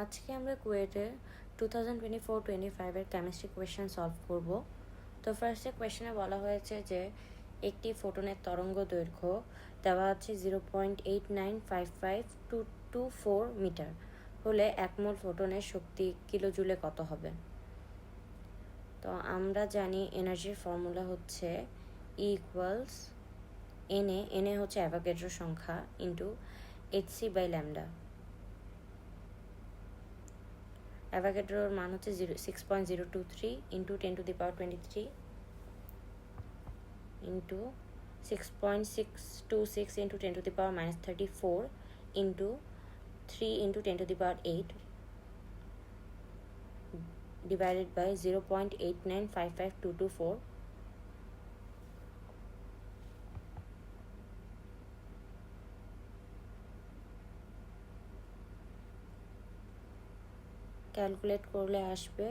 আজকে আমরা কুয়েটের 2024-25 chemistry question solve করব। তো ফার্স্টে কোয়েশ্চেনে বলা হয়েছে যে একটি ফোটনের তরঙ্গ দৈর্ঘ্য দেওয়া আছে 0.895524 মিটার হলে এক মোল ফোটনের শক্তি কিলোজুলে কত হবে। তো আমরা জানি এনার্জির ফর্মুলা হচ্ছে E ইকুয়ালস এনে হচ্ছে অ্যাভোগাড্রো সংখ্যা ইন্টু hc/λ। অ্যাভোগাড্রোর মান হচ্ছে 6.023 into 10⁻23 into 6.626 into 10⁻−34 into 3 into 10⁸ divided by 0.895524. Calculate করলে আসবে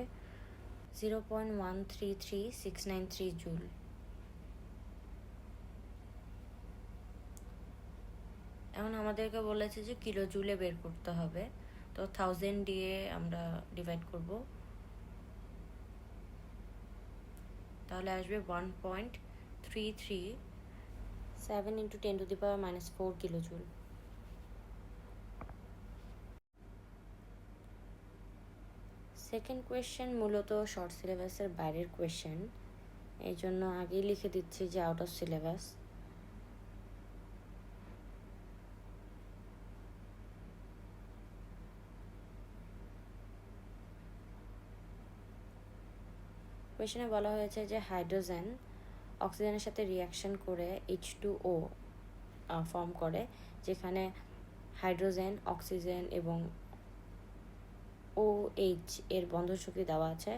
0.133693 জুল। এখন আমাদেরকে বলেছে যে কিলো জুলে বের করতে হবে, তো 1000 দিয়ে আমরা ডিভাইড করব, তাহলে আসবে 1.337 into 10⁻⁻4 kilo joule. Second question মূলত শর্ট সিলেবাসের বাইরের কোয়েশ্চেন, এই জন্য আগেই লিখে দিচ্ছি যে আউট অফ সিলেবাস। কোয়েশ্চেনে বলা হয়েছে যে হাইড্রোজেন অক্সিজেনের সাথে রিয়াকশন করে H2O ফর্ম করে, যেখানে হাইড্রোজেন, অক্সিজেন এবং OH এর বন্ধন শক্তি দেওয়া আছে।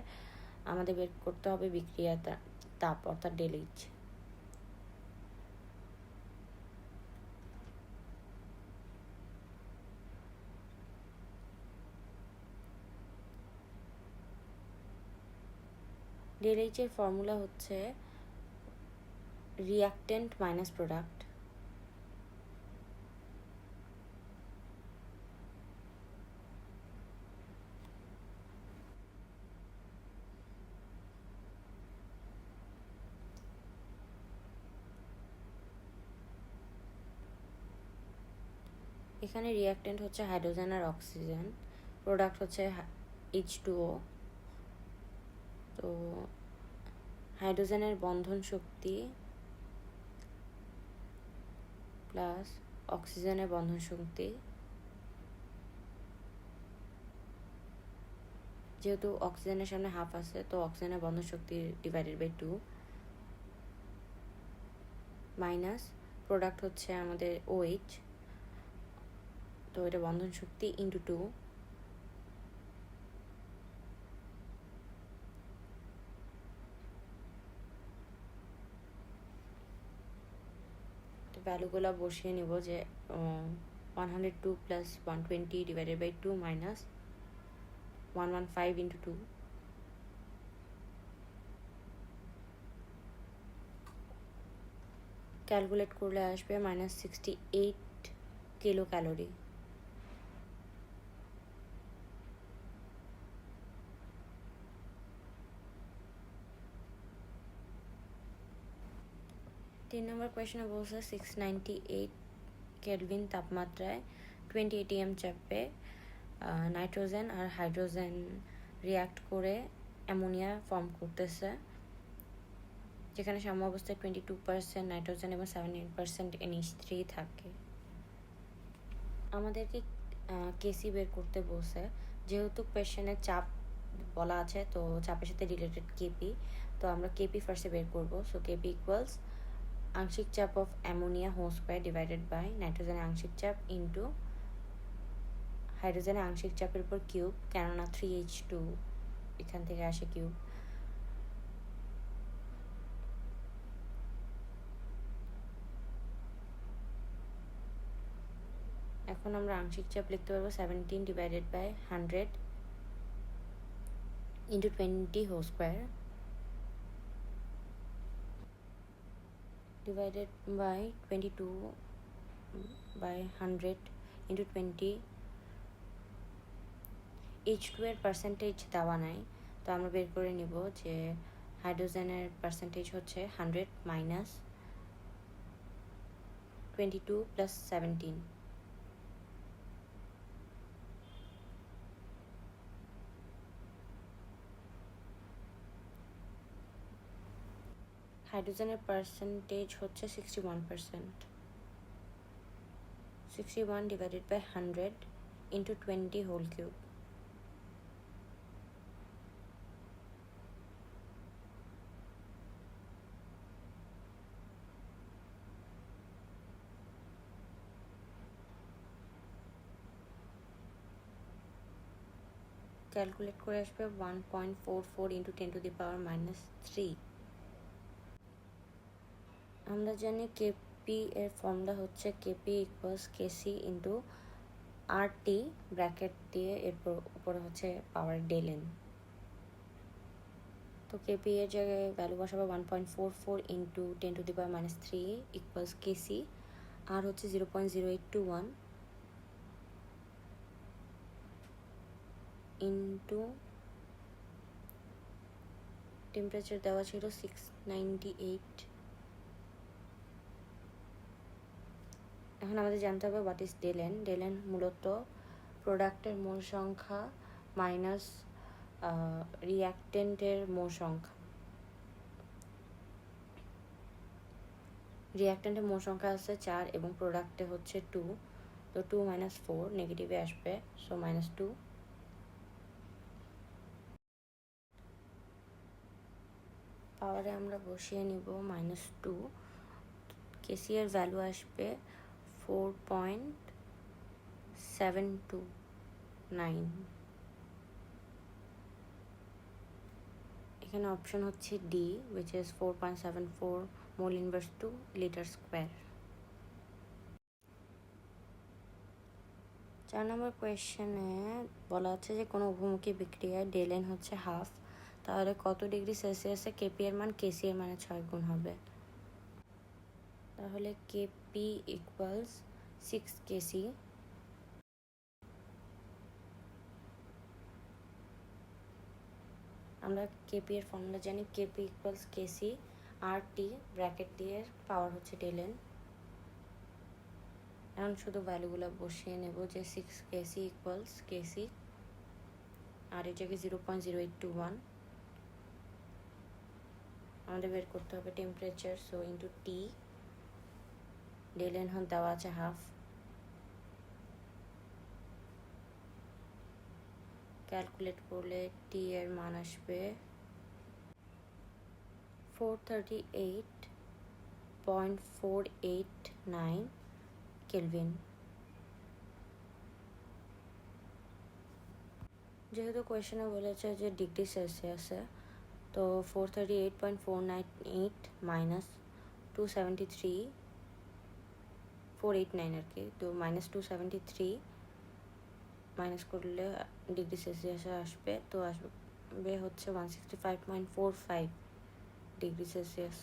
আমাদের বের করতে হবে বিক্রিয়ার তাপ অর্থাৎ ΔH। ΔH এর ফর্মুলা হচ্ছে রিয়াক্টেন্ট মাইনাস প্রোডাক্ট। এখানে রিয়াক্টেন্ট হচ্ছে হাইড্রোজেন আর অক্সিজেন, প্রোডাক্ট হচ্ছে H2O। তো হাইড্রোজেনের বন্ধন শক্তি প্লাস অক্সিজেনের বন্ধন শক্তি, যেহেতু অক্সিজেনের সামনে হাফ আছে তো অক্সিজেনের বন্ধন শক্তি ডিভাইডেড বাই 2 মাইনাস প্রোডাক্ট হচ্ছে আমাদের OH, তো এটা বন্ধন শক্তি ইন্টু 2 ভ্যালুগুলো বসিয়ে নিব যে 102 plus 120 divided by 2 minus 115 into 2, calculate করলে আসবে -68 কিলো ক্যালোরি। তিন নম্বর কোয়েশনে বলছে 698 কেলভিন তাপমাত্রায় 20 ATM চাপে নাইট্রোজেন আর হাইড্রোজেন রিয়াক্ট করে অ্যামোনিয়া ফর্ম করতেছে, যেখানে সাম্য অবস্থায় 22% নাইট্রোজেন এবং 78% NH3 থাকে। আমাদেরকে কেসি বের করতে বলছে, যেহেতু কোয়েশ্চেনের চাপ বলা আছে তো চাপের সাথে রিলেটেড কেপি, তো আমরা কেপি ফার্স্টে বের করবো। সো কেপি ইকুয়ালস আংশিক চাপ of ammonia whole square divided by নাইট্রোজেনের আংশিক চাপ ইন্টু হাইড্রোজেনের আংশিক চাপের উপর কিউব, কেননা 3H2 এখান থেকে আসে কিউব। এখন আমরা আংশিক চাপ লিখতে পারবো 17 divided by 100 into 20 whole square divided by 22 by 100 into 20 H2 এর পার্সেন্টেজ দেওয়া নাই, তো আমরা বের করে নিব যে হাইড্রোজেনের পার্সেন্টেজ হচ্ছে 100 মাইনাস 22 প্লাস 17। হাইড্রোজেনের পার্সেন্টেজ হচ্ছে 61%। 61 divided by 100 into 20 whole cube. Calculate করে আসবে 1.44 ইন্টু 10⁻³ আমরা জানি কেপি এর ফর্মুলা হচ্ছে কেপি ইকুয়ালস কেসি ইন্টু আরটি ব্র্যাকেট দিয়ে এরপর উপরে হচ্ছে পাওয়ার ডেলেন। তো কেপি এর জায়গায় ভ্যালু বসাবে 1.44 ইন্টু 10⁻³ ইকুয়ালস কেসি, আর হচ্ছে 0.0821 ইন্টু টেম্পারেচার দেওয়া ছিল 698। এখন আমাদের জানতে হবে হোয়াট ইজ ডেলেন। ডেলেন মূলত প্রোডাক্টের মোল সংখ্যা মাইনাস রিঅ্যাক্টেন্টের মোল সংখ্যা। রিঅ্যাক্টেন্টের মোল সংখ্যা আছে 4 এবং প্রোডাক্টে হচ্ছে 2, তো 2 মাইনাস 4 নেগেটিভে আসবে, সো -2। পাওয়ারে আমরা বসিয়ে নিব -2। কেসি এর ভ্যালু আসবে 4.729। এখানে অপশন হচ্ছে D, which is 4.74 mole inverse to litre square. 4 number কোয়েশ্চেনে বলা হচ্ছে যে কোনো উভমুখী বিক্রিয়ায় ডেলেন হচ্ছে হাফ, তাহলে কত ডিগ্রি সেলসিয়াসে কেপি এর মান কেসি এর মানে 6 গুণ হবে। তাহলে কেপি ইকুয়ালস 6 কেসি। আমরা কেপি এর ফর্মুলা জানি, কেপি ইকুয়ালস কেসি আর টি ব্র্যাকেট দিয়ে পাওয়ার হচ্ছে ডেলেন। এখন শুধু ভ্যালুগুলো বসিয়ে নেব যে 6 কেসি ইকুয়ালস কেসি, আর এই জায়গায় 0.0821 আমাদের বের করতে হবে টেম্পারেচার, সো ইন্টু টি, ডেলেন দেওয়া আছে হাফ। ক্যালকুলেট করলে টি এর মান আসবে 438.489 কেলভিন। যেহেতু কোয়েশনে বলেছে যে ডিগ্রি সেলসিয়াসে, তো 438.498 মাইনাস 273 489 আর কি, তো -273 মাইনাস করলে ডিগ্রি সেলসিয়াসে আসবে, তো আসবে হচ্ছে 165.45 ডিগ্রি সেলসিয়াস।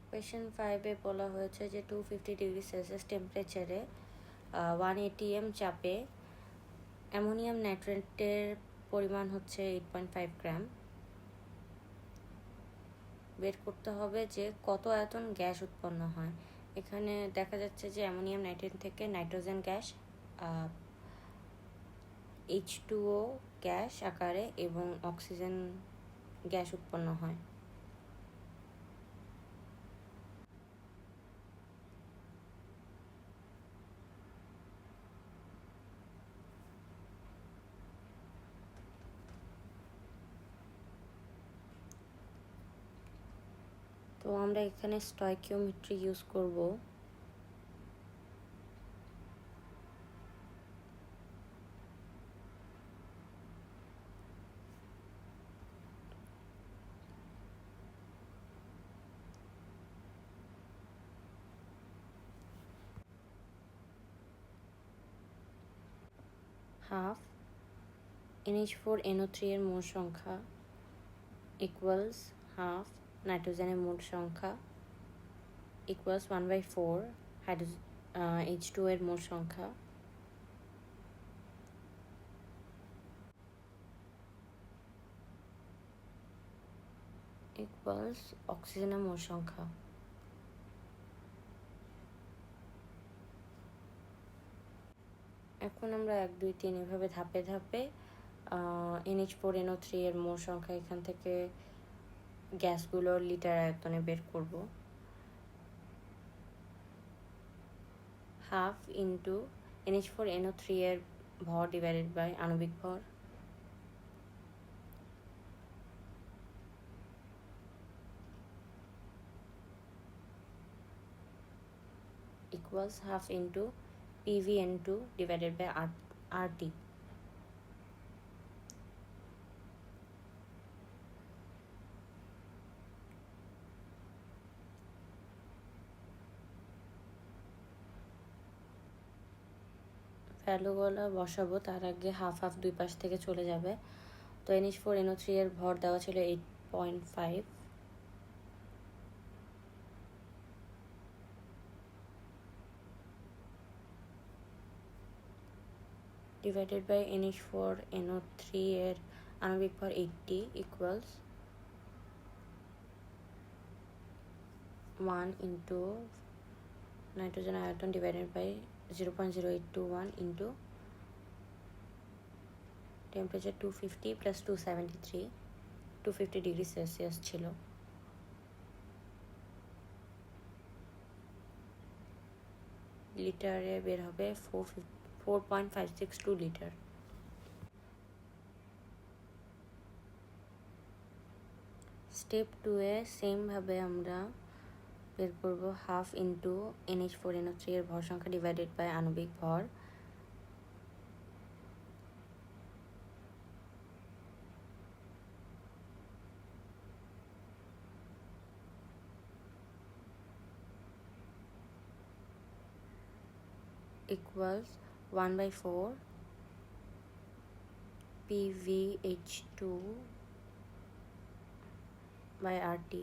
কোয়েশ্চেন 5-এ বলা হয়েছে যে 250 ডিগ্রি সেলসিয়াস টেম্পারেচারে 1 ATM চাপে অ্যামোনিয়াম নাইট্রেটের পরিমাণ হচ্ছে 8.5 গ্রাম। বের করতে হবে যে কত আয়তন গ্যাস উৎপন্ন হয়। এখানে দেখা যাচ্ছে যে অ্যামোনিয়াম নাইট্রেট থেকে নাইট্রোজেন গ্যাস H2O গ্যাস আকারে এবং অক্সিজেন গ্যাস উৎপন্ন হয়। তো আমরা এখানে স্টয়কিওমেট্রি ইউজ করব। হাফ NH4NO3 এর মোল সংখ্যা ইকুয়ালস হাফ নাইট্রোজেনের মোল সংখ্যা ইকুয়ালস 1/4 H2 এর মোল সংখ্যা ইকুয়ালস অক্সিজেনের মোল সংখ্যা। এখন আমরা 1 2 3 এভাবে ধাপে ধাপে NH4NO3 এর মোল সংখ্যা এখান থেকে গ্যাসগুলোর লিটার আয়তনে বের করব। হাফ ইন্টু NH4NO3 এর ভর ডিভাইডেড বাই আণবিক ভর, equals half into PVN2 divided by RT. ভ্যালুগুলো বসাবো, তার আগে হাফ হাফ দুই পাশ থেকে চলে যাবে। তো NH4NO3 এর ভর দেওয়া ছিল 8.5, divided by NH4NO3 এর আণবিক ভর 80 equals 1 into নাইট্রোজেন আয়তন divided by 0.0821 into temperature 250 plus 273, 250 degree Celsius ছিল। লিটারে বের হবে 4.562 লিটার। স্টেপ 2 এ সেমভাবে আমরা বের করব হাফ ইন্টু NH4NO3 এর ভর সংখ্যা ডিভাইডেড বাই আণবিক ভর, equals 1/4 PVH2 by RT.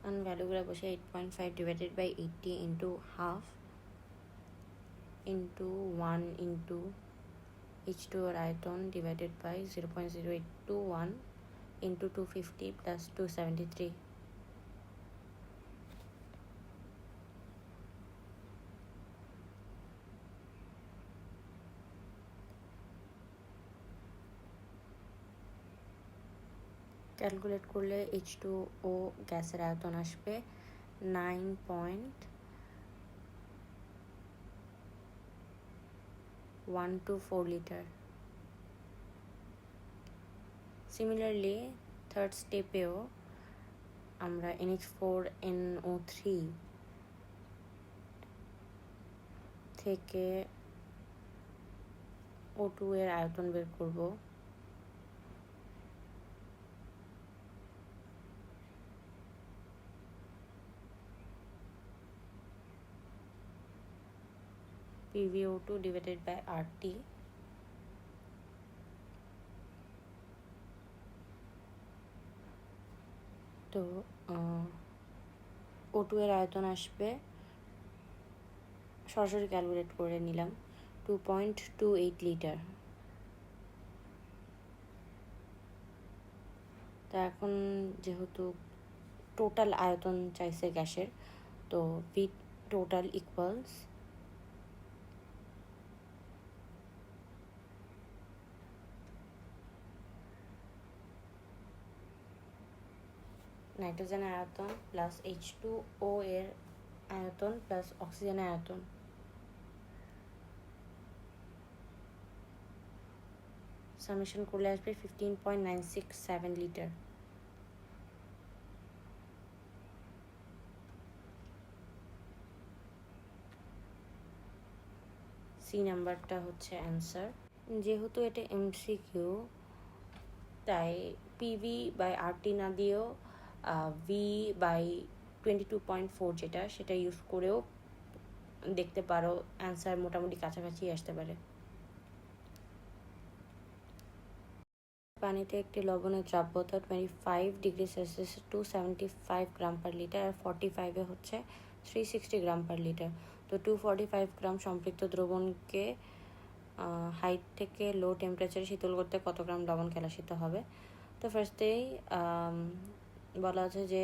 And ভ্যালুগুলো বসে 8.5 divided by 80 into half into 1 into H2 এর আয়তন divided by 0.0821 into 250 plus 273. Calculate করলে H2O গ্যাসের আয়তন আসবে 9.124 লিটার। সিমিলারলি থার্ড স্টেপেও আমরা NH4NO3 থেকে O2 এর আয়তন বের করব। PVO2 divided by RT. তো O2 এর আয়তন আসবে, সরাসরি ক্যালকুলেট করে নিলাম, 2.28 লিটার। তা এখন যেহেতু টোটাল আয়তন চাইছে গ্যাসের, তো V টোটাল ইকুয়ালস নাইট্রোজেনের আয়তন প্লাস H2O এর আয়তন প্লাস অক্সিজেনের আয়তন। সামেশন করলে আসবে 15.967 লিটার। সি নাম্বারটা হচ্ছে অ্যান্সার। যেহেতু এটা MCQ, তাই PV বাই RT না দিয়েও V/22.4 যেটা, সেটা ইউজ করেও দেখতে পারো, অ্যান্সার মোটামুটি কাছাকাছি আসতে পারে। পানিতে একটি লবণের দ্রাব্যতা 25°C 275 গ্রাম পার লিটার, আর 45-এ হচ্ছে 360 গ্রাম পার লিটার। তো 245 গ্রাম সম্পৃক্ত দ্রবণকে হাইট থেকে লো টেম্পারেচারে শীতল করতে কত গ্রাম লবণ কেলাসিত হবে? তো ফার্স্টেই বলা আছে যে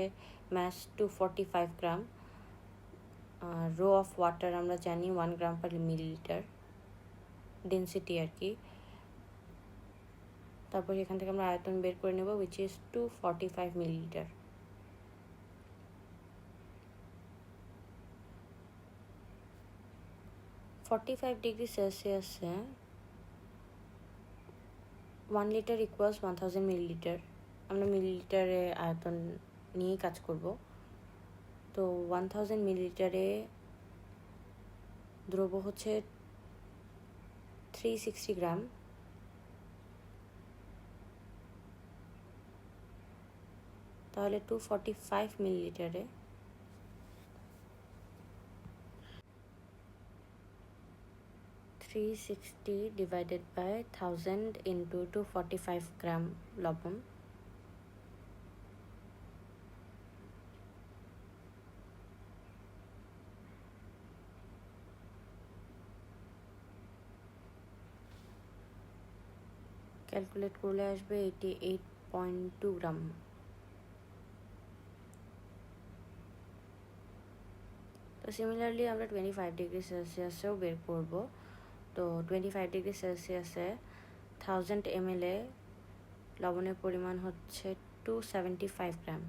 mass 245 gram, rho of water আমরা জানি 1 গ্রাম পার মিলিলিটার ডেন্সিটি আর কি। তারপর এখান থেকে আমরা আয়তন বের করে নেব, which is 245 millilitre. (45°C) 1 litre equals 1000 millilitre. আমরা মিলিলিটারে আয়তন নিয়েই কাজ করব। তো 1000 মিলিলিটারে দ্রব্য হচ্ছে 360 গ্রাম, তাহলে 245 মিলিলিটারে 360 divided by 1000 into 245 গ্রাম লবণ। ক্যালকুলেট করলে আসবে 88.2 গ্রাম। তো সিমিলারলি আমরা 25°C বের করব। তো 25°C 1000 ml লবণের পরিমাণ হচ্ছে 275 গ্রাম।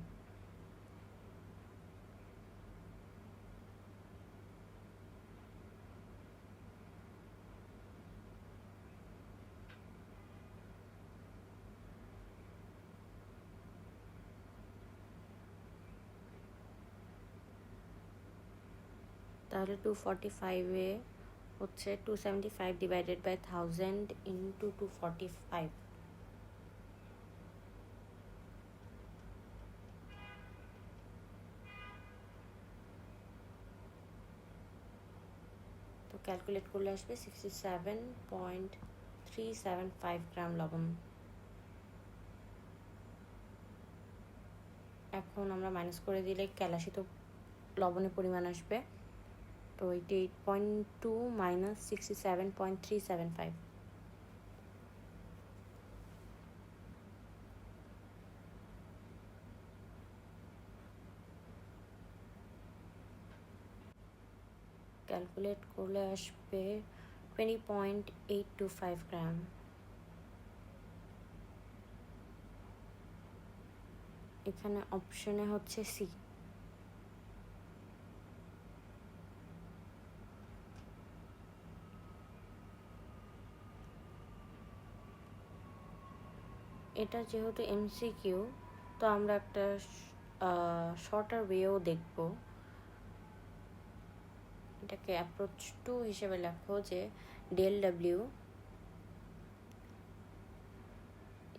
তাহলে 245-এ হচ্ছে 275 ডিভাইডেড বাই 1000 ইন্টু 245। তো ক্যালকুলেট করলে আসবে 67.375 গ্রাম লবণ। এখন আমরা মাইনাস করে দিলে কেলাসিত লবণের পরিমাণ আসবে। তো 88.2 মাইনাস 67.375। ক্যালকুলেট করলে আসবে 20.825 গ্রাম। এখানে অপশনে হচ্ছে সি। এটা যেহেতু এমসিকিউ, তো আমরা একটা শর্টার ওয়েও দেখব। এটাকে অ্যাপ্রোচ 2 হিসেবে লেখো যে del W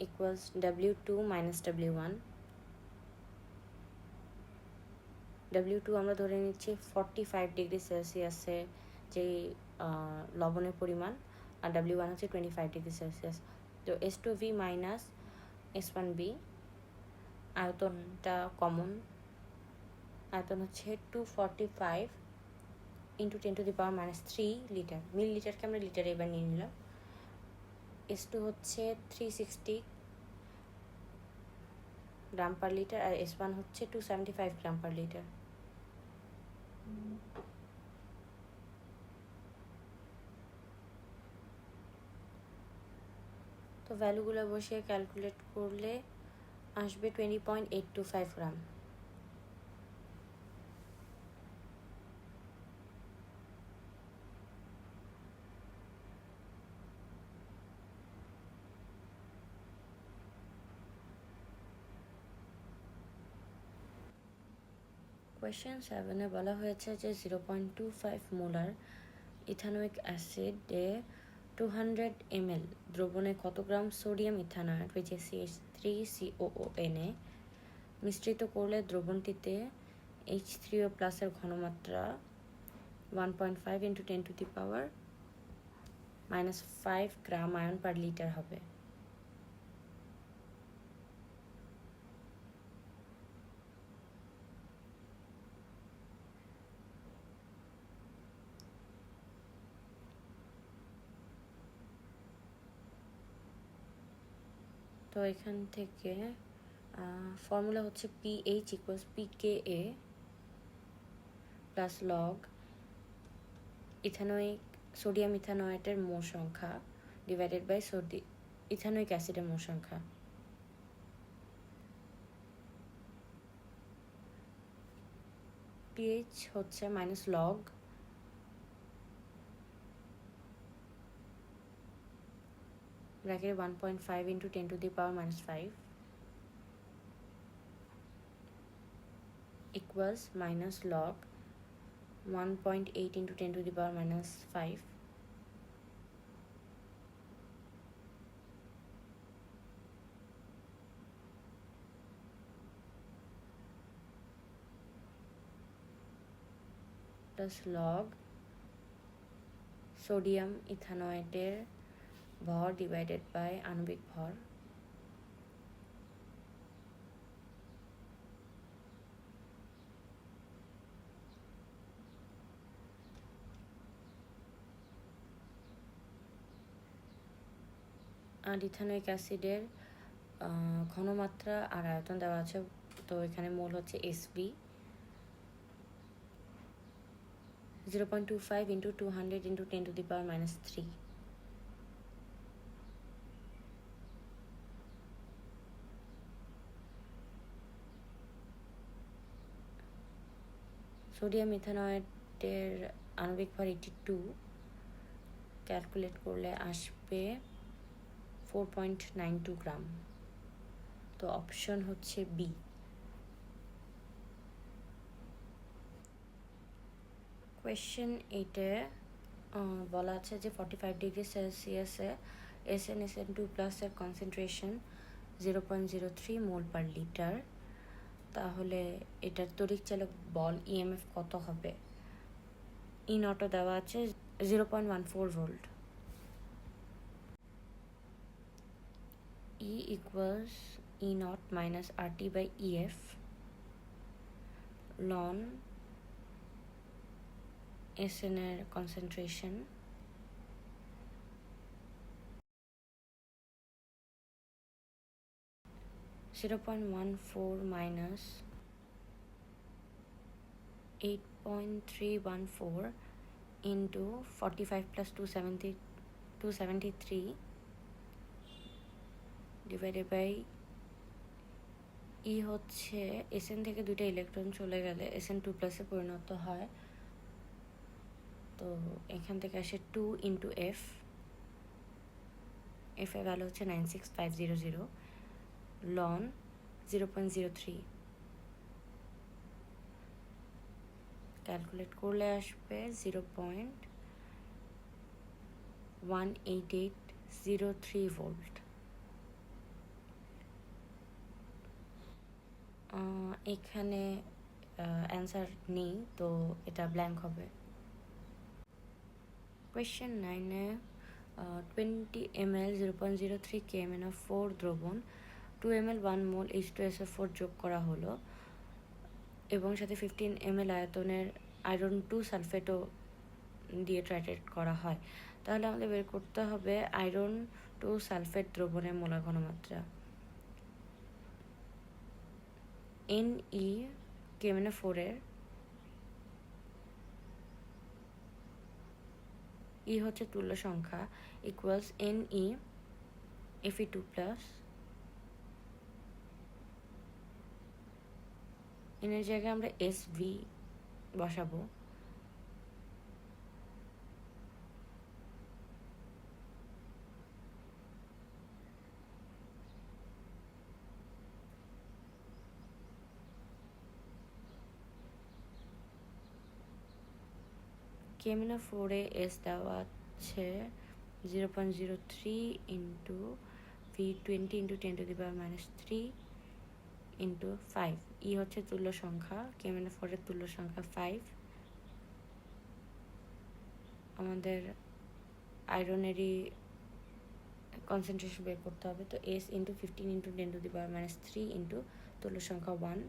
equals W2 minus W1। W2 আমরা ধরে নিচ্ছি 45°C যে লবণের পরিমাণ, আর W1 হচ্ছে 25°C। তো S2V মাইনাস S1B, আয়তনটা কমন, আয়তন হচ্ছে 245 ইন্টু 10⁻³ লিটার। মিলিলিটারকে আমরা লিটারে এবার নিয়ে নিলাম। S2 হচ্ছে 360 গ্রাম পার লিটার, আর S1 হচ্ছে 275 গ্রাম পার লিটার। তো ভ্যালুগুলো বসিয়ে ক্যালকুলেট করলে আসবে 20.825 গ্রাম। কোয়েশ্চেন 7-এ বলা হয়েছে যে 0.25 মোলার ইথানোয়িক অ্যাসিডে 200 ml দ্রবণে কত গ্রাম সোডিয়াম ইথানয়েড CH3COONA মিশ্রিত করলে দ্রবণটিতে H3O প্লাসের ঘনমাত্রা 1.5 × 10⁻⁻5 গ্রাম আয়ন পার লিটার হবে। তো এখান থেকে ফর্মুলা হচ্ছে pH equals pKa plus log ethanoic sodium ইথানয়েটের মোল সংখ্যা ডিভাইডেড বাই ইথানোয়িক অ্যাসিডের মোল সংখ্যা। পিএইচ হচ্ছে মাইনাস লগ ব্র্যাকেটে 1.5 into 10⁻⁻5 equals minus log 1.8 into 10⁻⁻5 plus log sodium ইথানয়েটের ভর ডিভাইডেড বাই আণবিক ভর। আর ইথানোয়িক অ্যাসিডের ঘনমাত্রা আর আয়তন দেওয়া আছে, তো এখানে মোল হচ্ছে এসবি 0.25 into 200 into 10⁻⁻3। সোডিয়াম ইথানয়েটের আণবিক ভর 82, ক্যালকুলেট করলে আসবে 4.92 গ্রাম। তো অপশন হচ্ছে বি। কোয়েশ্চেন 8-এ বলা আছে যে 45 ডিগ্রি সেলসিয়াসে SnSn2+ এর কনসেন্ট্রেশন 0.03 মোল পার লিটার, তাহলে এটার তড়িৎচালক বল ইএমএফ কত হবে? ই নটও দেওয়া আছে 0.14 volt. E equals E naught minus RT by EF ln Sn এর concentration (0.14 minus 8.314 into 45 plus 273 divided by E হচ্ছে এসএন থেকে দুইটা ইলেকট্রন চলে গেলে SN2+ পরিণত হয়, তো এখান থেকে আসে 2 into F, এর ভ্যালু হচ্ছে 96500 লন 0.03, ক্যালকুলেট করলে আসবে 0.18803 ভোল্ট। এখানে অ্যান্সার নেই, তো এটা ব্ল্যাঙ্ক হবে। কোয়েশ্চেন 9-এ 20 ml 0.03 KMnO4 দ্রবণ 2 ml 1 মোল H2SO4 যোগ করা হলো এবং সাথে 15 ml আয়তনের আয়রন 2 সালফেটও দিয়ে ট্রাইটেট করা হয়, তাহলে আমাদের বের করতে হবে আয়রন 2 সালফেট দ্রবণের মোলার ঘনমাত্রা। Ne KMnO4 এর ই হচ্ছে তুল্য সংখ্যা ইকুয়ালস Ne Fe2+, এর জায়গায় আমরা SV বসাবো। KMnO4-এ এস দেওয়া আছে 0.03 ইন্টু V20 ইন্টু 10⁻³ ইন্টু 5। ই হচ্ছে তুল্য সংখ্যা, KMnO4-এর তুল্য সংখ্যা 5। আমাদের আয়রনেরই কনসেন্ট্রেশন বের করতে হবে, তো S ইন্টু 15 ইন্টু 10⁻³ ইন্টু তুল্য সংখ্যা 1।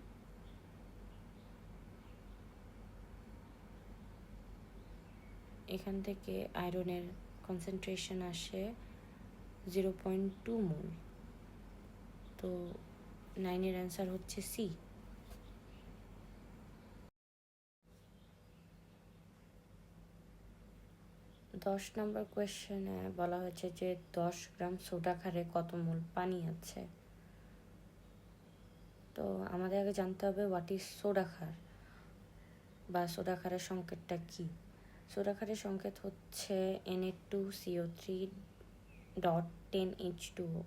এখান থেকে আয়রনের কনসেন্ট্রেশন আসে 0.2 মোল। তো 9-এর অ্যান্সার হচ্ছে সি। 10 নম্বর কোয়েশ্চেনে বলা হয়েছে যে 10 গ্রাম সোডা খারে কত মোল পানি আছে। তো আমাদের আগে জানতে হবে হোয়াট ইজ সোডা খার বা সোডা খারের সংকেতটা কি। সোডা খারের সংকেত হচ্ছে Na2CO3.10H2O।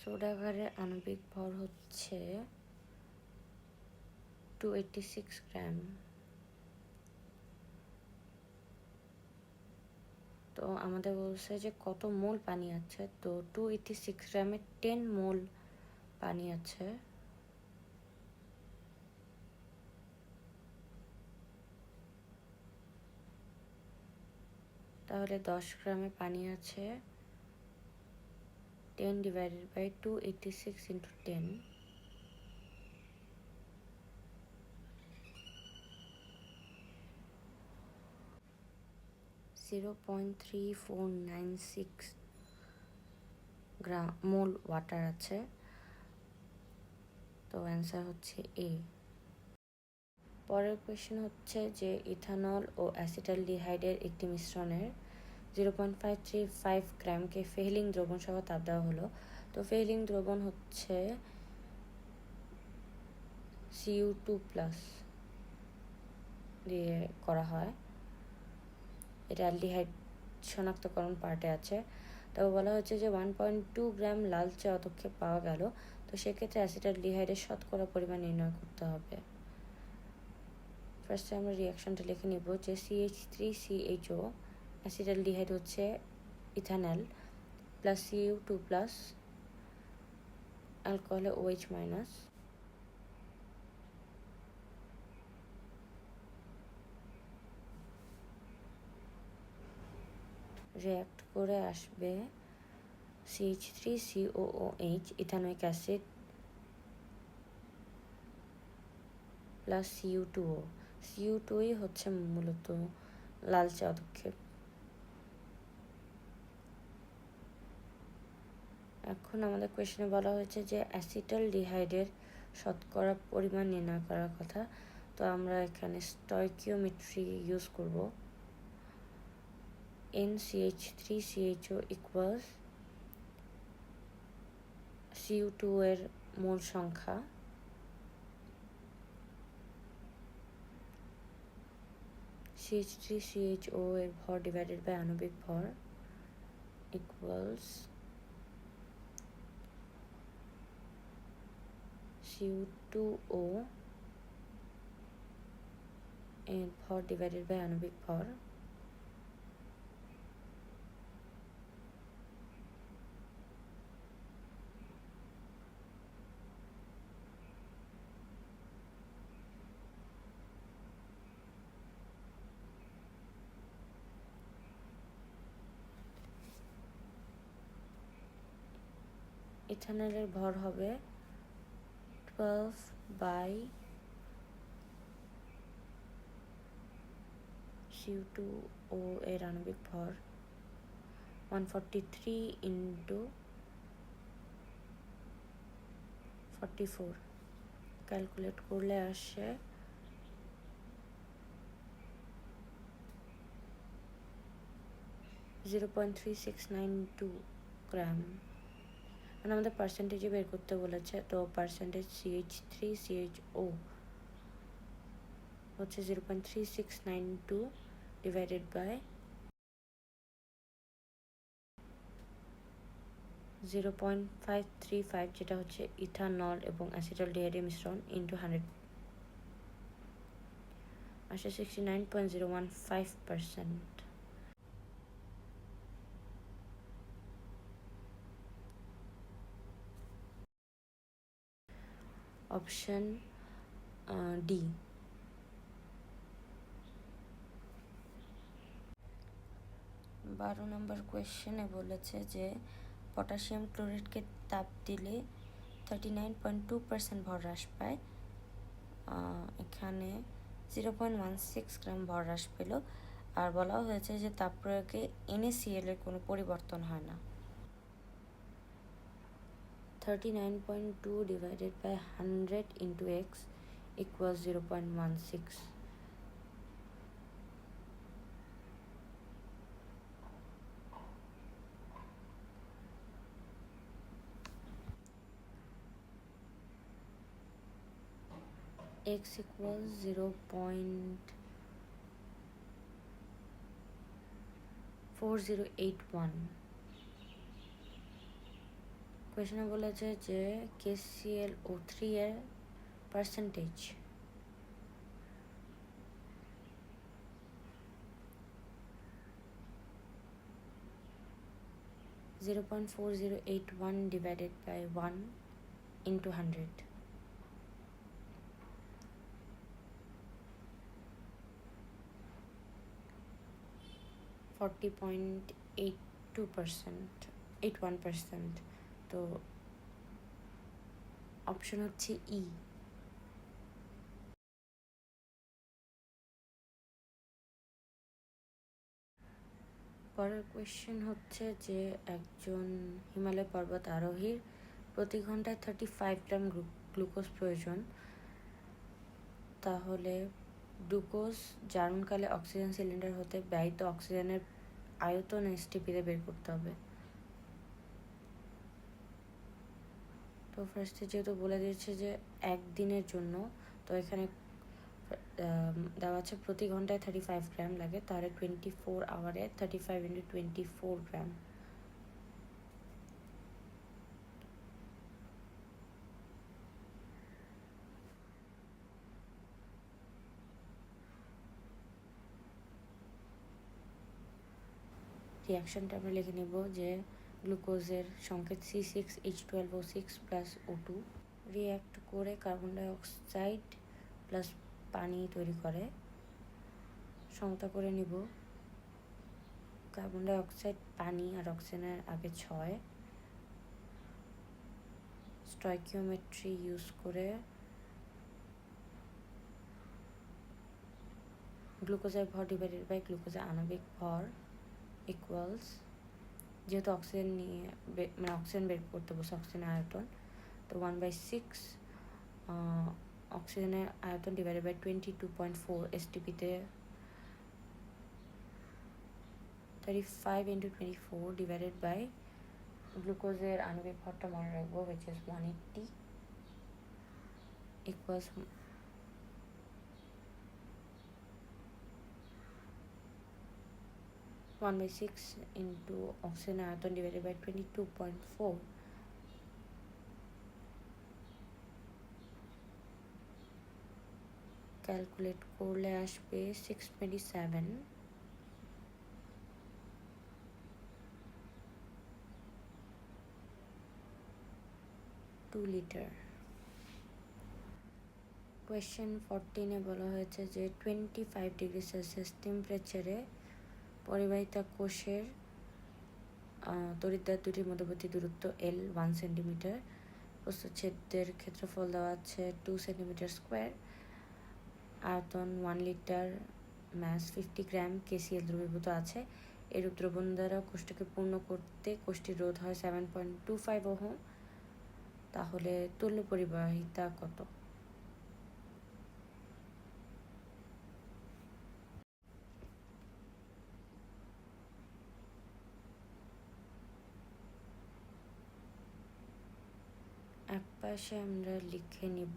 সোডা খারের আণবিক ভর হচ্ছে 286 গ্রাম। তো আমাদের বলছে যে কত মোল পানি আছে, তো 286 গ্রামে 10 মোল পানি আছে। তাহলে 10 গ্রামে পানি আছে 10 divided by 286 into 10, 0.3496 gram mole water আছে। তো অ্যান্সার হচ্ছে এ। পরের কোয়েশ্চেন হচ্ছে যে ইথানল ও অ্যাসিটালডিহাইডের একটি মিশ্রণের 0.535 গ্রামকে ফেহলিং দ্রবণ সহ তাপ দেওয়া হলো। তো ফেহলিং দ্রবণ হচ্ছে Cu2+ দিয়ে করা হয়, এটা অ্যালডিহাইড শনাক্তকরণ পার্টে আছে। তবে বলা হচ্ছে যে 1.2 গ্রাম লাল চা অতক্ষেপ পাওয়া গেল। তো সেক্ষেত্রে অ্যাসিটালডিহাইডের শতকরা পরিমাণ নির্ণয় করতে হবে। ফার্স্টে আমরা রিয়াকশনটা লিখে নিব যে CH3CHO অ্যাসিটালডিহাইড হচ্ছে ethanol plus Cu2+ অ্যালকোহলে OH-, react করে আসবে CH3COOH ethanoic acid plus Cu2O। Cu2ই হচ্ছে মূলত লাল চা অদক্ষেপ। এখন আমাদের কোয়েশ্চনে বলা হয়েছে যে অ্যাসিটালডিহাইডের শতকরা পরিমাণ নির্ণয় করার কথা। তো আমরা এখানে স্টয়কিওমেট্রি ইউজ করব। NCH3CHO ইকুয়ালস Cu2 এর মোল সংখ্যা CH3CHO এর ভর ডিভাইডেড বাই আণবিক ভর ইকুয়ালস Cu2O এর ভর ডিভাইডেড বাই আণবিক ভর। ইথানলের ভর হবে 12/Cu2O এর আণবিক ভর 143 into 44 ক্যালকুলেট করলে আসে 0.3692 গ্রাম। মানে আমাদের পার্সেন্টেজে বের করতে বলেছে। তো পার্সেন্টেজ CH3CHO হচ্ছে 0.3692 ডিভাইডেড বাই 0.535 যেটা হচ্ছে ইথানল এবং অ্যাসিটালডিহাইডের মিশ্রণ ইন্টু 100 আসে 69.015%। Option D. 12 নম্বর কোয়েশ্চেনে বলেছে যে পটাশিয়াম ক্লোরাইডকে তাপ দিলে 39.2% ভর হ্রাস পায়। এখানে 0.16 গ্রাম ভর হ্রাস পেল, আর বলা হয়েছে যে তাপ প্রয়োগে NaCl এর কোনো পরিবর্তন হয় না। 39.2 divided by 100 into x equals 0.16. X equals 0.4081. কোয়েশনে বলেছে যে KClO3 এর পার্সেন্টেজ। (0.4081 divided by 1 into 100). 81%. তো অপশন হচ্ছে ই। পরের কোয়েশ্চেন হচ্ছে যে একজন হিমালয় পর্বত আরোহীর প্রতি ঘন্টায় 35 গ্রাম গ্লুকোজ প্রয়োজন, তাহলে গ্লুকোজ জারণকালে অক্সিজেন সিলিন্ডার হতে ব্যয়িত অক্সিজেনের আয়তন STPতে বের করতে হবে। তো ফার্স্টে যেহেতু বলে দিয়েছে যে একদিনের জন্য, তো এখানে দেওয়া আছে প্রতি ঘন্টায় 35 গ্রাম লাগে, তাহলে 24 আওয়ারে 35 into 24 গ্রাম। রিয়াকশনটা আমরা লিখে নেব যে গ্লুকোজের সংকেত C6H12O6 প্লাস O2 রিয়্যাক্ট করে কার্বন ডাইঅক্সাইড প্লাস পানি তৈরি করে। সমতা করে নিব কার্বন ডাইঅক্সাইড, পানি আর অক্সিজেনের আগে 6। স্টয়কিওমেট্রি ইউজ করে গ্লুকোজের ভর ডিভাইডেড বাই গ্লুকোজের আণবিক ভর ইকুয়ালস, যেহেতু অক্সিজেন নিয়ে মানে অক্সিজেন বের করতে বসে অক্সিজেনের আয়তন, তো 1/6 অক্সিজেনের আয়তন ডিভাইডেড বাই 22.4 STPতে 35 into 24 ডিভাইডেড বাই গ্লুকোজের আণবিক ভরটা মনে রাখবো, which is 180 equals 1/6 into oxygen atom divided by 22.4. Calculate করলে আসবে 627 2 লিটার। কোয়েশ্চেন 14-এ বলা হয়েছে যে 25 ডিগ্রি সেলসিয়াস টেম্পারেচারে পরিবাহিতা কোষের তড়িৎদ্বার দুটির মধ্যবর্তী দূরত্ব L 1 সেন্টিমিটার, প্রস্থচ্ছেদের ক্ষেত্রফল দেওয়া আছে 2 সেন্টিমিটার স্কোয়ার, আয়তন 1 লিটার, ম্যাস 50 গ্রাম, KCl দ্রবীভূত আছে। এরূপ দ্রবণ দ্বারা কোষটিকে পূর্ণ করতে কোষটির রোধ হয় 7.25 ওহম। তাহলে তুল্য পরিবাহিতা কত? এক পাশে আমরা লিখে নিব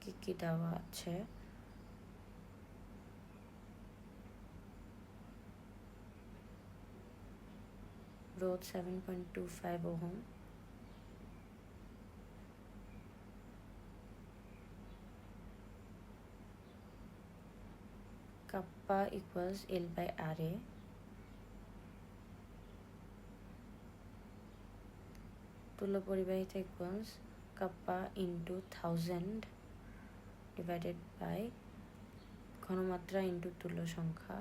কি কি দেওয়া আছে। রোধ 7.25 ohm, kappa equals L by RA, তুল্য পরিবাহিতা equals kappa into 1000 divided by ঘনমাত্রা ইন্টু তুল্য সংখ্যা।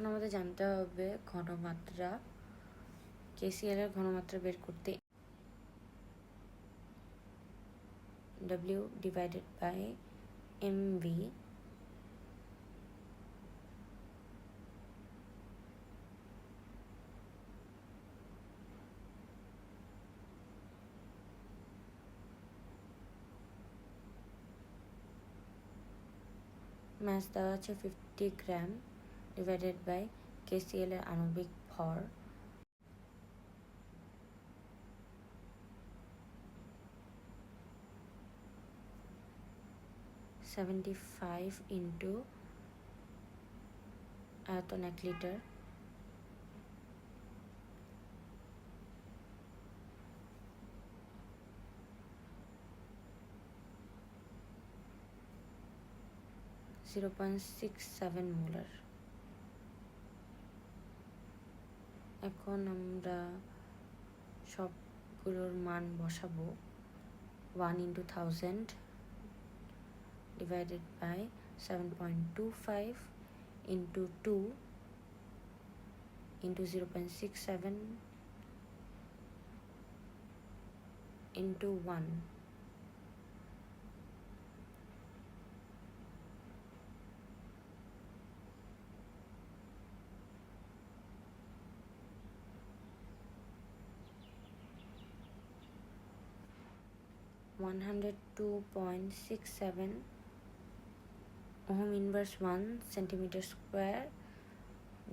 এখন আমাদের জানতে হবে ঘনমাত্রা। KCl এর ঘনমাত্রা বের করতে W divided by MV মাস দেওয়া আছে 50 গ্রাম ডিভাইডেড বাই KCl এর আণবিক ভর 75 ইন্টু আয়তন 1 লিটার (0.67 মোলার। এখন আমরা সবগুলোর মান বসাবো। 1 into 1000 divided by 7.25 into 2 into 0.67 into 1. (102.67 ohm inverse 1 centimeter square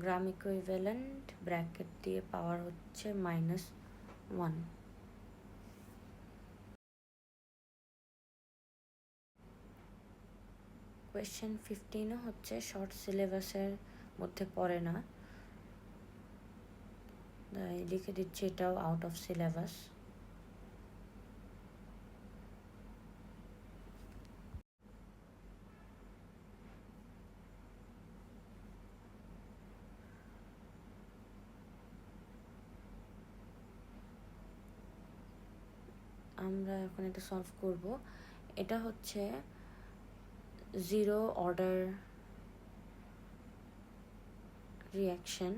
gram equivalent bracket দিয়ে পাওয়ার হচ্ছে -1। কোয়েশ্চেন 15 হচ্ছে শর্ট সিলেবাসের মধ্যে পড়ে না, তাই লিখে দিচ্ছি এটাও আউট অফ সিলেবাস। আমরা এখন এটা সলভ করব। এটা হচ্ছে জিরো অর্ডার রিঅ্যাকশন।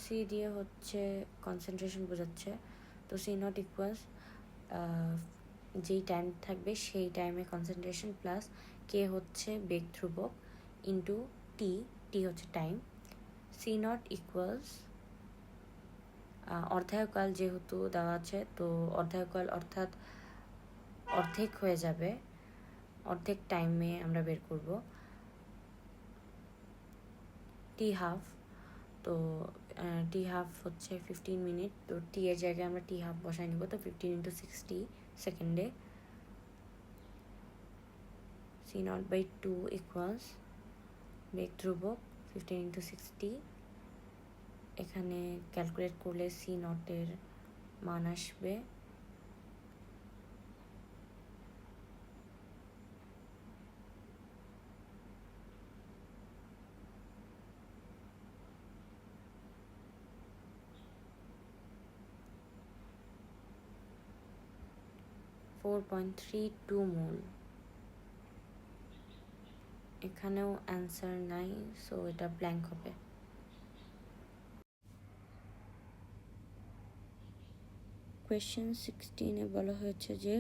সি দিয়ে হচ্ছে কনসেন্ট্রেশন বোঝাচ্ছে, তো সি নট ইকুয়ালস যেই টাইম থাকবে সেই টাইমে কনসেন্ট্রেশন প্লাস কে হচ্ছে বেগ ধ্রুবক ইন্টু টি, টি হচ্ছে টাইম। সি নট ইকুয়ালস অর্ধায়কাল যেহেতু দেওয়া আছে, তো অর্ধায়কাল অর্থাৎ অর্ধেক হয়ে যাবে, অর্ধেক টাইমে আমরা বের করব। টি হাফ, তো টি হাফ হচ্ছে 15 মিনিট, তো টি এর জায়গায় আমরা টি হাফ বসাই নিব, তো 15 into 60 সেকেন্ডে। সি নট বাই 2 ইকুয়ালস বেগ ধ্রুবক 15 into 60। এখানে ক্যালকুলেট করলে সি নটের মান আসবে 4.32 মোল। এখানেও অ্যান্সার নাই, সো এটা ব্ল্যাঙ্ক হবে। কোয়েশ্চেন 16-এ বলা হয়েছে যে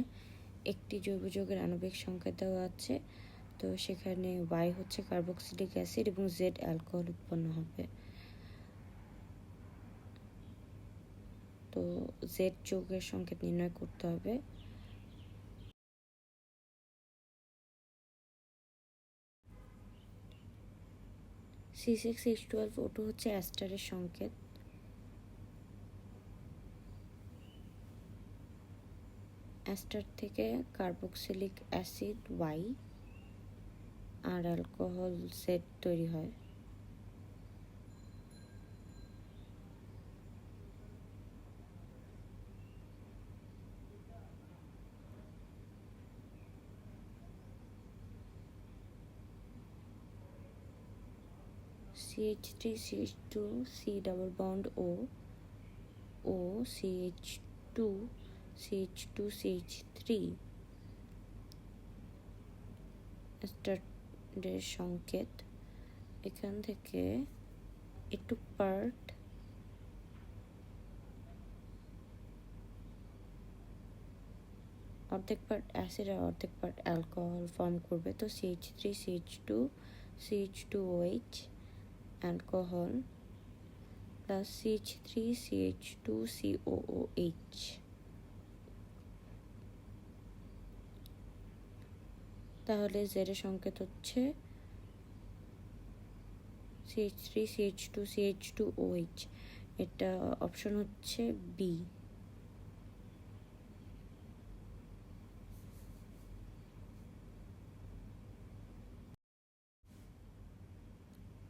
একটি জৈব যৌগের আণবিক সংখ্যা দেওয়া আছে, তো সেখানে Y হচ্ছে কার্বক্সিলিক অ্যাসিড এবং Z অ্যালকোহল উৎপন্ন হবে। তো Z যৌগের সংকেত নির্ণয় করতে হবে। C6H12O2 হচ্ছে অ্যাস্টারের সংকেত। অ্যাস্টার থেকে কার্বক্সিলিক অ্যাসিড Y আর অ্যালকোহল Z তৈরি হয়। CH3CH2 C double bond O CuO, CH2, CH2, CH3 স্টার্টের সংকেত। এখান থেকে একটু পার্ট অর্ধেক পার্ট অ্যাসিড আর অর্ধেক পার্ট অ্যালকোহল ফর্ম করবে। তো CH3, CH2, CH2OH alcohol plus CH3, CH2, COOH। তাহলে জেড এর সংকেত হচ্ছে CH3, CH2, CH2OH। এটা অপশন হচ্ছে বি।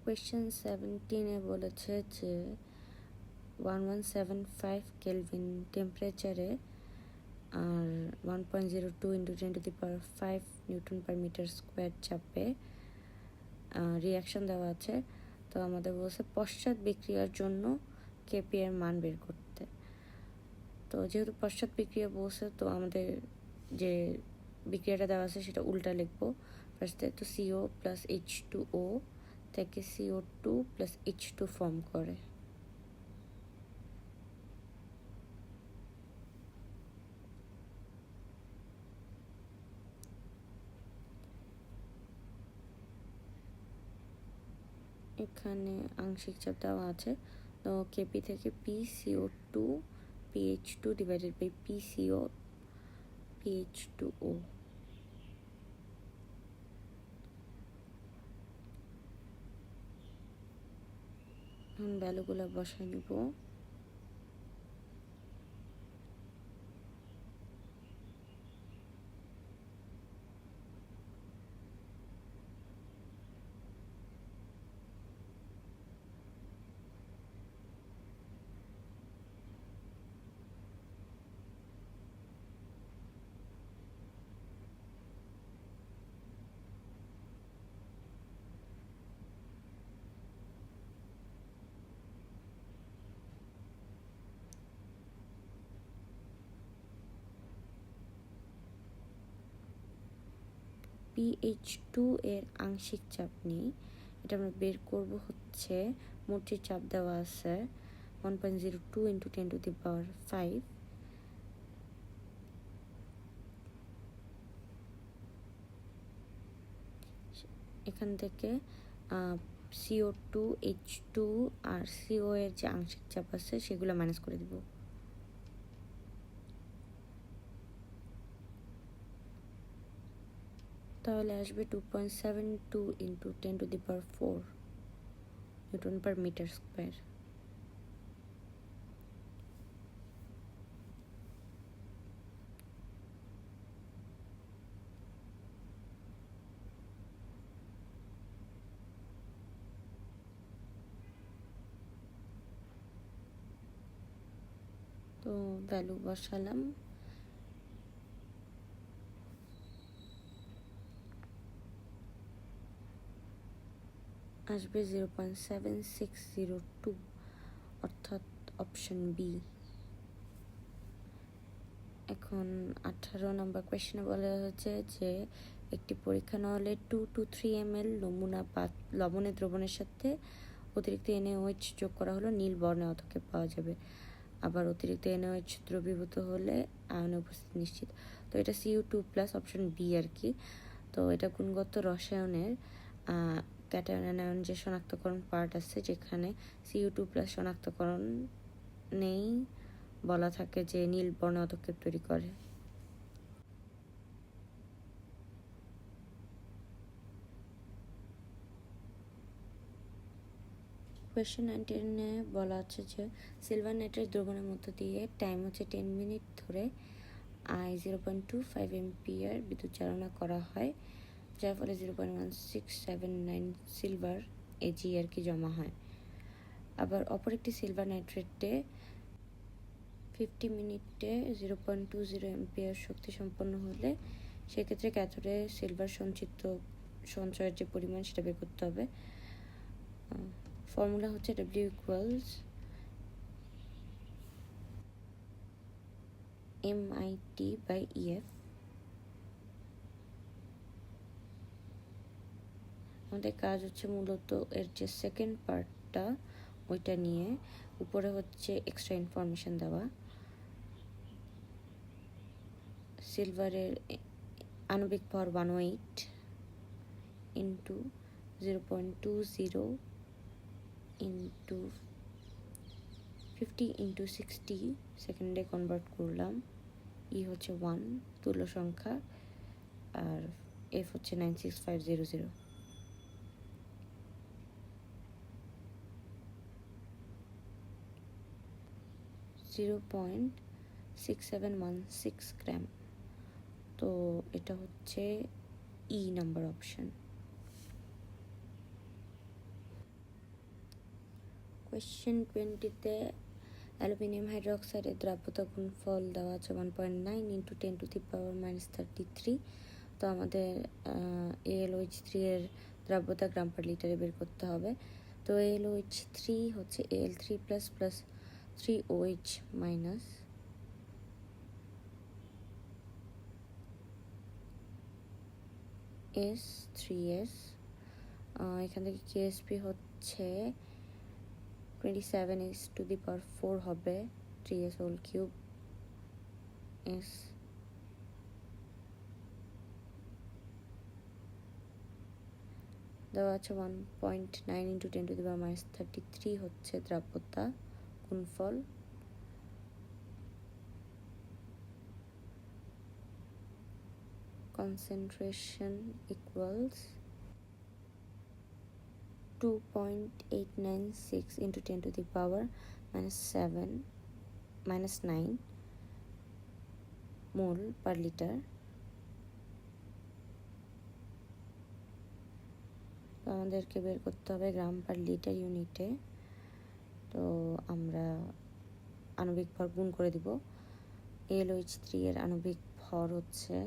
কোয়েশ্চেন 17-এ বলেছে যে 1175 কেলভিন টেম্পারেচারে আর 1.02 × 10⁵ নিউটন পার মিটার স্কোয়ার চাপে রিয়াকশন দেওয়া আছে। তো আমাদের বলছে পশ্চাৎ বিক্রিয়ার জন্য কেপি এর মান বের করতে। তো যেহেতু পশ্চাৎ বিক্রিয়া বলছে, তো আমাদের যে বিক্রিয়াটা দেওয়া আছে সেটা উল্টা লিখবো ফার্স্টে। তো CO প্লাস H2O থেকে CO2 প্লাস H2 ফর্ম করে। এখানে আংশিক চাপ দেওয়া আছে। তো কেপি থেকে PCO2 PH2 divided by PCO PH2O। এখন ভ্যালুগুলো বসায় নিব। PH2 এর আংশিক চাপ নেই, এটা আমরা বের করব হচ্ছে মোট যে চাপ দেওয়া আছে 1.02 × 10⁵। এখান থেকে CO2, H2 আর CO এর যে আংশিক চাপ আছে সেগুলো মাইনাস করে দিব। তাহলে আসবে 2.72 × 10⁴ নিউটন পার মিটার স্কোয়ার। তো ভ্যালু বসালাম। আসবে 0.7602, অর্থাৎ অপশন বি। এখন 18 নম্বর কোয়েশ্চেনে বলা হচ্ছে যে একটি পরীক্ষা নলে 2 to 3 ml নমুনা লবণের দ্রবণের সাথে অতিরিক্ত NaOH যোগ করা হলো, নীল বর্ণের অতকে পাওয়া যাবে। আবার অতিরিক্ত NaOH দ্রবীভূত হলে আয়নের উপস্থিতি নিশ্চিত। তো এটা CO2 প্লাস অপশন বি আর কি। তো এটা গুণগত রসায়নের ক্যাটায়ন অ্যানায়ন যে শনাক্তকরণ পার্ট আছে, যেখানে CO2 প্লাস শনাক্তকরণ নেই বলা থাকে যে নীল বর্ণ অধক্ষেপ তৈরি করে। কোয়েশ্চেন 19-এ বলা আছে যে সিলভার নাইট্রেট দ্রবণের মধ্য দিয়ে টাইম হচ্ছে 10 মিনিট ধরে I 0.25 এম্পিয়ার বিদ্যুৎ চালনা করা হয়, যার ফলে 0.1679 সিলভার এজি আর কি জমা হয়। আবার অপর একটি সিলভার নাইট্রেটে 50 মিনিটে 0.20 এম্পিয়ার শক্তি সম্পন্ন হলে সেক্ষেত্রে ক্যাথোডে সিলভার সঞ্চয়ের যে পরিমাণ সেটা বের করতে হবে। ফর্মুলা হচ্ছে W = MIT/EF। আমাদের কাজ হচ্ছে মূলত এর যে সেকেন্ড পার্টটা ওইটা নিয়ে, উপরে হচ্ছে এক্সট্রা ইনফরমেশন দেওয়া। সিলভারের আণবিক ভর 108 ইন্টু 0.20 ইন্টু 50 ইন্টু 60 সেকেন্ডে কনভার্ট করলাম। ই হচ্ছে 1 তুল্য সংখ্যা, আর এফ হচ্ছে 96500। (0.6716 গ্রাম। তো এটা হচ্ছে ই নাম্বার অপশন। কোয়েশ্চেন 20-তে অ্যালুমিনিয়াম হাইড্রোক্সাইডের দ্রাব্যতা গুণফল দেওয়া আছে 1.9 ইন্টু 10⁻³ তো আমাদের AlOH3 এর দ্রাব্যতা গ্রাম পার লিটারে বের করতে হবে। তো AlOH3 হচ্ছে Al3+ plus 3OH minus S3S। এখান থেকে KSP হচ্ছে 27 হবে, 3S হোল কিউব S দেওয়া আছে 1.9 ইন্টু 10⁻³ হচ্ছে দ্রাব্যতা গুণফল। concentration equals 2.896 into 10⁻⁻9 মোল পার লিটার। আমাদেরকে বের করতে হবে গ্রাম পার লিটার ইউনিটে। তো আমরা আণবিক ভর গুণ করে দিব। AlOH3 এর আণবিক ভর হচ্ছে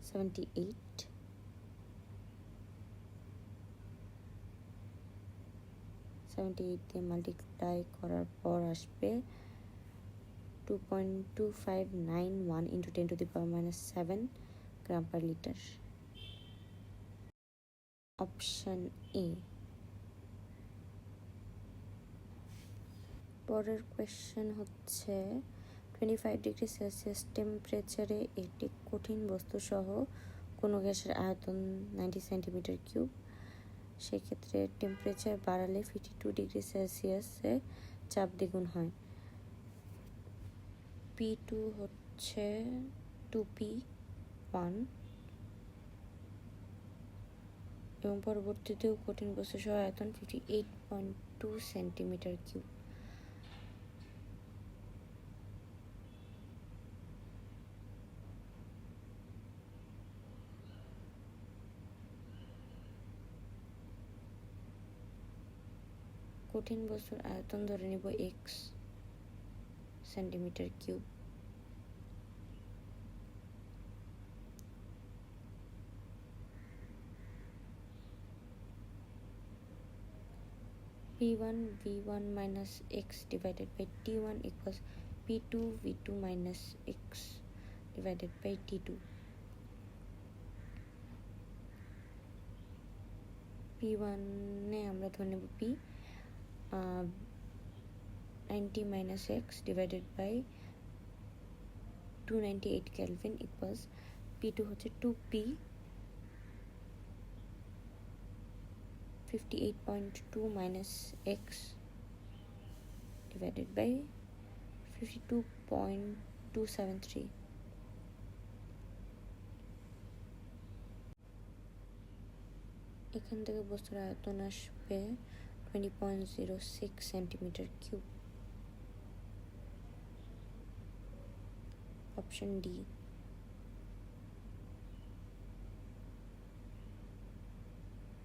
78, দিয়ে মাল্টিপ্লাই করার পর আসবে 2.2591 into 10⁻⁻7 gram per litre. Option A. পরের কোয়েশ্চেন হচ্ছে 25°C টেম্পারেচারে একটি কঠিন বস্তু সহ কোনো গ্যাসের আয়তন 90 cm3। সেক্ষেত্রে টেম্পারেচার বাড়ালে 52°C চাপ দ্বিগুণ হয়। P2 হচ্ছে 2P1 এবং পরবর্তীতেও কঠিন বস্তু সহ আয়তন 58.2 cm3। কঠিন বস্তুর আয়তন ধরে নিব x cm3। P1 V1 minus x divided by T1 equals P2 V2 minus x divided by T2. P1 এ আমরা ধরে নেব P 90 minus x divided by 298 Kelvin equals P2 হচ্ছে 2P 58.2 minus x divided by 52.273। এখান থেকে বস্তুর আয়তন আসবে 20.06 cm3। Option D.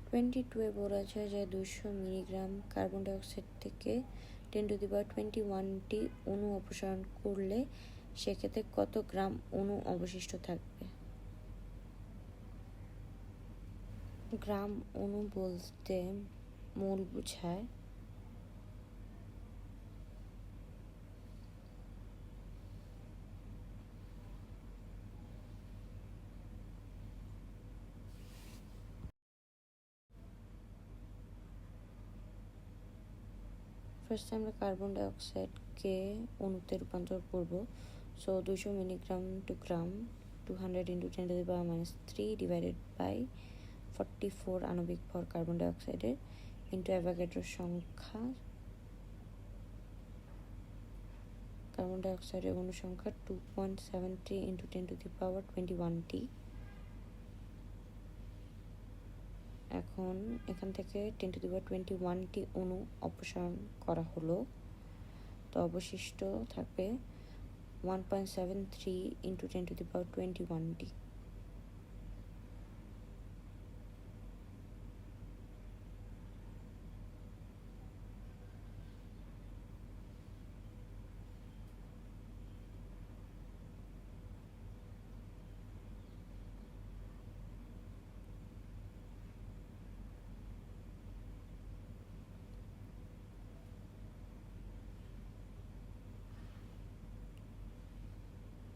(22) বলা যায় যে 200 মিলিগ্রাম কার্বন ডাইঅক্সাইড থেকে 10⁻21টি অণু অপসারণ করলে সেক্ষেত্রে কত গ্রাম অণু অবশিষ্ট থাকবে। গ্রাম অণু বলতে মোল বোঝায়। ফার্স্টে আমরা কার্বন ডাইঅক্সাইডকে অণুতে রূপান্তর করব। So 200 milligram to gram 200 into 10⁻³ divided by 44 আণবিক ভর কার্বন ডাইঅক্সাইডের ইন্টু অ্যাভোগাড্রোর সংখ্যা, কার্বন ডাইঅক্সাইডের অণু সংখ্যা 2.73 ইন্টু 10⁻21t। এখন এখান থেকে 10⁻21টি অণু অপসারণ করা হলো, তো অবশিষ্ট থাকবে 1.73 ইন্টু 10⁻21t।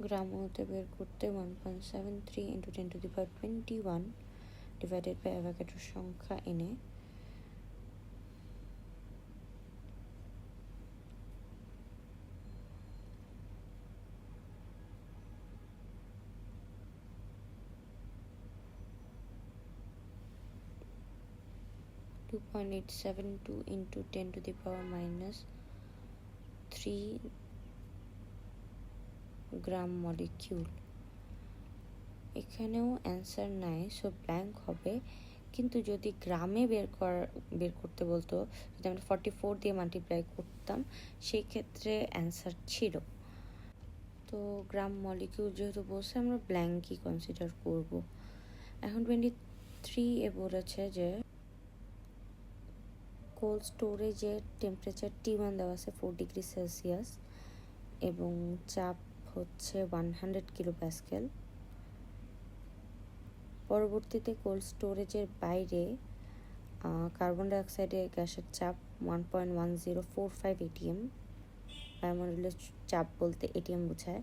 গ্রাম হতে বের করতে 1.73 ইন্টু 10⁻21 ডিভাইডেড বাই অ্যাভোগাড্রোর সংখ্যা এনে 2.872 ইন্টু 10⁻³ গ্রাম মলিকিউল। এখানেও অ্যান্সার নাই, সো ব্ল্যাঙ্ক হবে। কিন্তু যদি গ্রামে বের করতে বলতো, যদি আমরা 44 দিয়ে মাল্টিপ্লাই করতাম, সেই ক্ষেত্রে অ্যান্সার ছিল। তো গ্রাম মলিকিউল যেহেতু বলছে, আমরা ব্ল্যাঙ্কই কনসিডার করব। এখন 23 বলেছে যে কোল্ড স্টোরেজের টেম্পারেচার T1 দেওয়া আছে 4 ডিগ্রি সেলসিয়াস এবং চাপ হচ্ছে 100 কিলো প্যাসকেল। পরবর্তীতে কোল্ড স্টোরেজের বাইরে কার্বন ডাইঅক্সাইডের গ্যাসের চাপ 1.1045 ATM। বায়ুমণ্ডলের চাপ বলতে ATM বোঝায়।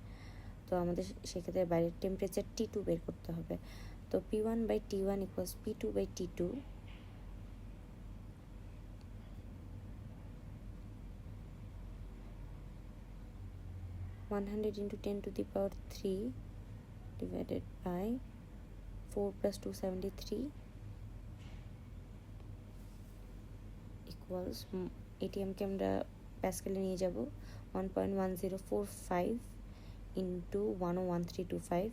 তো আমাদের সেক্ষেত্রে বাইরের টেম্পারেচার T2 বের করতে হবে। তো P1/T1 equals P2/T2। (100 into 10⁻³ divided by 4 plus 273 equals ATM-কে আমরা প্যাসকেলে নিয়ে যাব 1.1045 into 101325।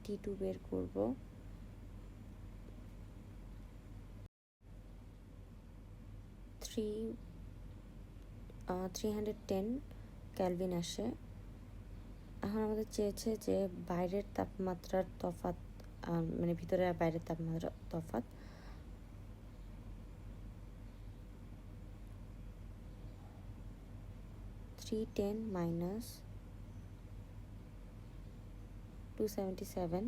T2 বের করব। 310 কেলভিন আসে। এখন আমাদের চেয়েছে যে বাইরের তাপমাত্রার তফাৎ, মানে ভিতরে আর বাইরের তাপমাত্রার তফাৎ। (310 minus 277)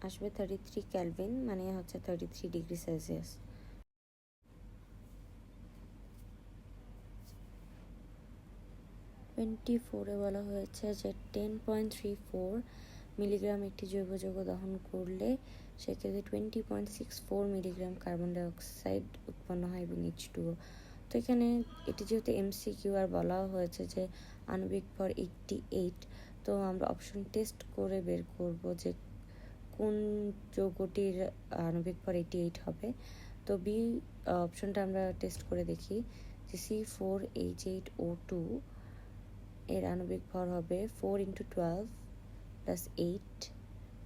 আসবে 33 কেলভিন, মানে হচ্ছে 33 ডিগ্রি সেলসিয়াস। বলা হয়েছে যে 10.34 মিলিগ্রাম একটি জৈব যৌগ দহন করলে সেক্ষেত্রে 20.64 মিলিগ্রাম কার্বন ডাইঅক্সাইড উৎপন্ন হয় এবং H2O। তো এখানে এটি যেহেতু MCQ আর বলা হয়েছে যে আণবিক ভর 88, তো আমরা অপশন টেস্ট করে বের করব যে কোন যৌগটির আণবিক ভর 88 হবে। তো বি অপশনটা আমরা টেস্ট করে দেখি যে C4H8O2 এর আণবিক ভর হবে 4 into 12 plus 8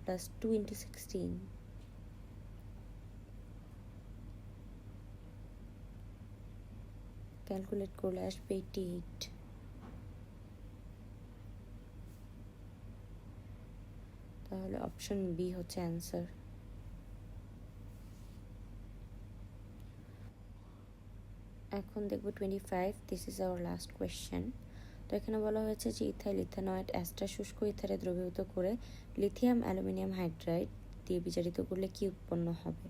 plus 2 into 16। Calculate করলে আসবে 88। তাহলে অপশন বি হচ্ছে অ্যান্সার। এখন দেখব 25। This is our last question. তো এখানে বলা হয়েছে যে ইথাইল ইথানয়েড অ্যাস্টার শুষ্ক ইথারে দ্রবীভূত করে লিথিয়াম অ্যালুমিনিয়াম হাইড্রাইড দিয়ে বিজারিত করলে কি উৎপন্ন হবে?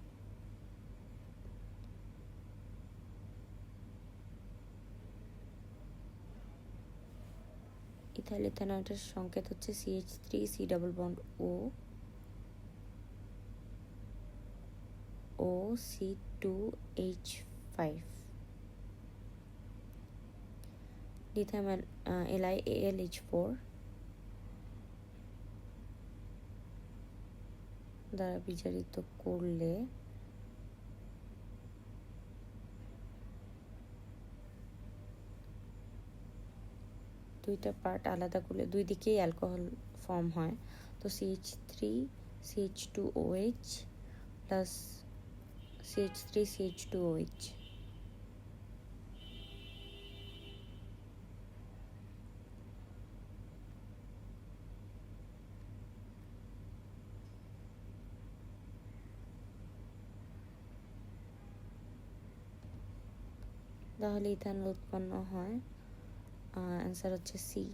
ইথাইল ইথানয়েটের সংকেত হচ্ছে CH3 C double bond O C2H5 lithium LiAlH4 দ্বারা বিজারিত করলে দুইটা পার্ট আলাদা করলে দুই দিকেই অ্যালকোহল ফর্ম হয়, তো CH3 CH2OH plus CH3 CH2OH। তাহলে ইথানল উৎপন্ন হয়। অ্যান্সার হচ্ছে সি।